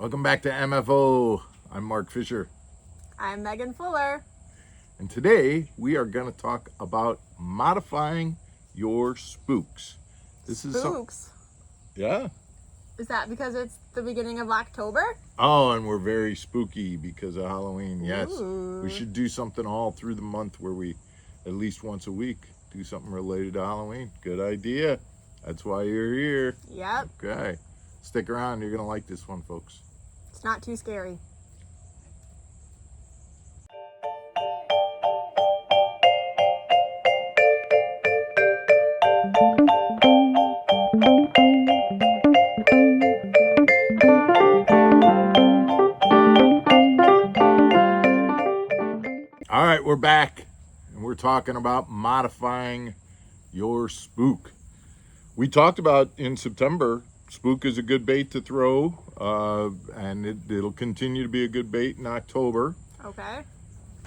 Welcome back to MFO. I'm Mark Fisher. I'm Megan Fuller. And today we are going to talk about modifying your spooks. Spooks? Yeah. Is that because it's the beginning of October? Oh, and we're very spooky because of Halloween. Yes. Ooh. We should do something all through the month where we, at least once a week, do something related to Halloween. Good idea. That's why you're here. Yep. Okay. Stick around. You're going to like this one, folks. It's not too scary. All right, we're back, and we're talking about modifying your spook. We talked about in September, spook is a good bait to throw, and it'll continue to be a good bait in October. Okay.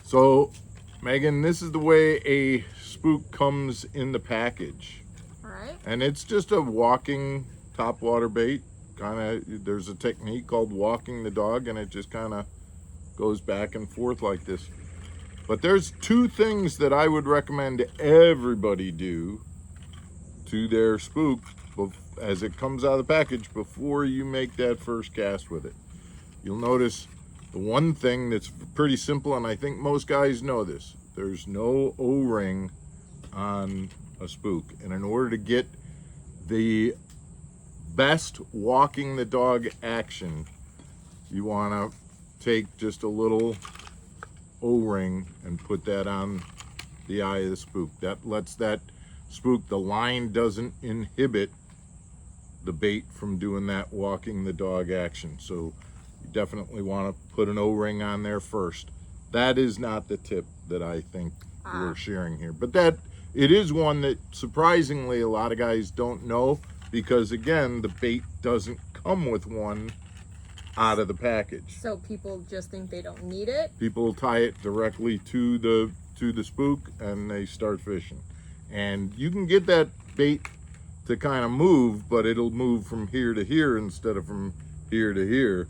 So, Megan, this is the way a spook comes in the package. All right. And it's just a walking topwater bait. There's a technique called walking the dog, and it just kind of goes back and forth like this. But there's two things that I would recommend everybody do to their spook as it comes out of the package before you make that first cast with it. You'll notice the one thing that's pretty simple, and I think most guys know this, there's no O-ring on a spook. And in order to get the best walking the dog action, you want to take just a little O-ring and put that on the eye of the spook. That lets that spook, the line doesn't inhibit the bait from doing that walking the dog action. So you definitely want to put an O-ring on there first. That is not the tip that I think we're sharing here, but that it is one that surprisingly a lot of guys don't know, because again, the bait doesn't come with one out of the package. So people just think they don't need it? People tie it directly to the spook and they start fishing. And you can get that bait to kind of move, but it'll move from here to here instead of from here to here.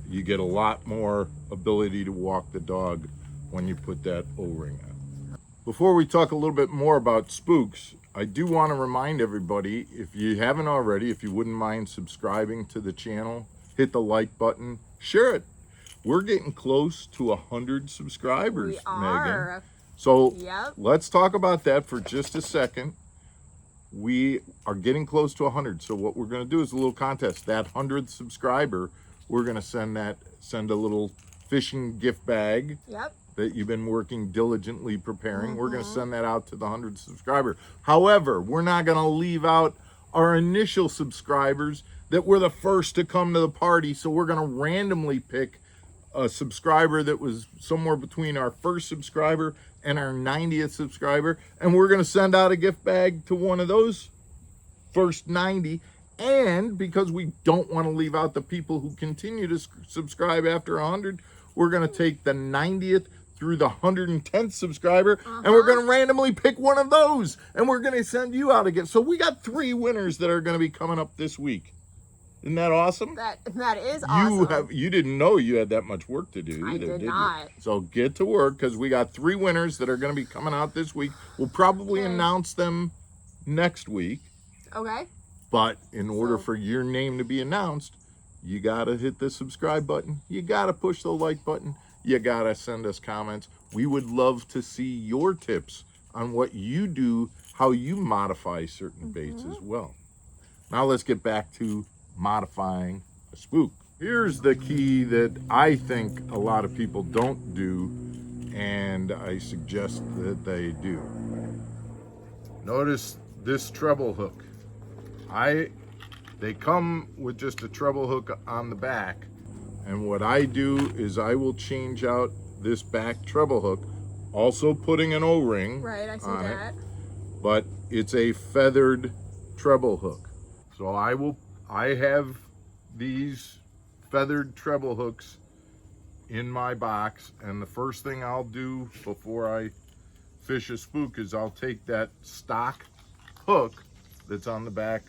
You get a lot more ability to walk the dog when you put that O-ring on. Before we talk a little bit more about spooks, I do want to remind everybody, if you haven't already, if you wouldn't mind subscribing to the channel, hit the like button, share it. We're getting close to 100 subscribers, We are. Megan. So Yep. let's talk about that for just a second. We are getting close to 100. So what we're going to do is a little contest. That 100th subscriber, we're going to send a little fishing gift bag. Yep. That you've been working diligently preparing. We're going to send that out to the 100th subscriber. However, we're not going to leave out our initial subscribers that were the first to come to the party. So we're going to randomly pick a subscriber that was somewhere between our first subscriber and our 90th subscriber. And we're going to send out a gift bag to one of those first 90. And because we don't want to leave out the people who continue to subscribe after 100, we're going to take the 90th through the 110th subscriber, and we're going to randomly pick one of those, and we're going to send you out again. So we got 3 winners that are going to be coming up this week. Isn't that awesome? That is awesome. You didn't know you had that much work to do either, did not. you? So get to work, because we got 3 winners that are going to be coming out this week. We'll probably announce them next week. Okay. But in order for your name to be announced, you got to hit the subscribe button. You got to push the like button. You got to send us comments. We would love to see your tips on what you do, how you modify certain baits as well. Now let's get back to modifying a spook. Here's the key that I think a lot of people don't do, and I suggest that they do. Notice this treble hook. They come with just a treble hook on the back, and what I do is I will change out this back treble hook, also putting an O-ring Right, I see on that. it, but it's a feathered treble hook. So I have these feathered treble hooks in my box, and the first thing I'll do before I fish a spook is I'll take that stock hook that's on the back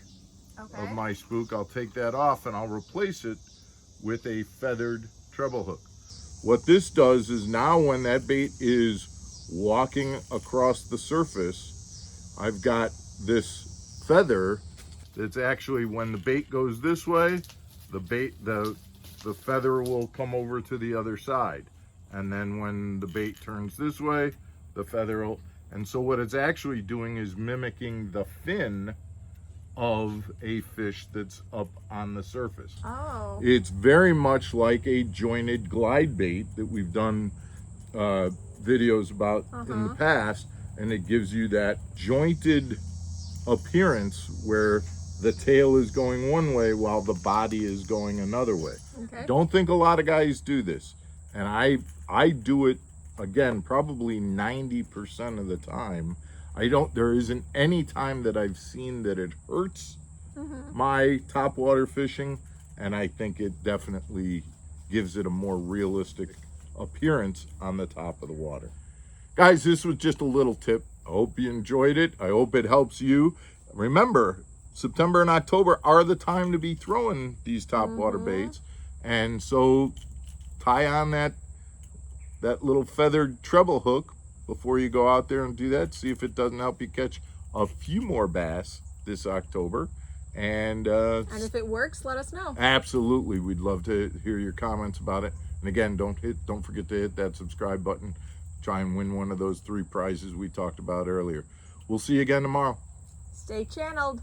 of my spook, I'll take that off and I'll replace it with a feathered treble hook. What this does is now when that bait is walking across the surface, I've got this feather that's actually, when the bait goes this way, the feather will come over to the other side. And then when the bait turns this way, the feather will, and so what it's actually doing is mimicking the fin of a fish that's up on the surface. Oh. It's very much like a jointed glide bait that we've done videos about in the past, and it gives you that jointed appearance where the tail is going one way while the body is going another way. Okay. Don't think a lot of guys do this, and I do it, again, probably 90% of the time. There isn't any time that I've seen that it hurts my topwater fishing, and I think it definitely gives it a more realistic appearance on the top of the water. Guys, this was just a little tip. I hope you enjoyed it. I hope it helps you. Remember, September and October are the time to be throwing these topwater baits, and so tie on that little feathered treble hook before you go out there and do that. See if it doesn't help you catch a few more bass this October. And if it works, let us know. Absolutely, we'd love to hear your comments about it. And again, don't forget to hit that subscribe button. Try and win one of those 3 prizes we talked about earlier. We'll see you again tomorrow. Stay channeled.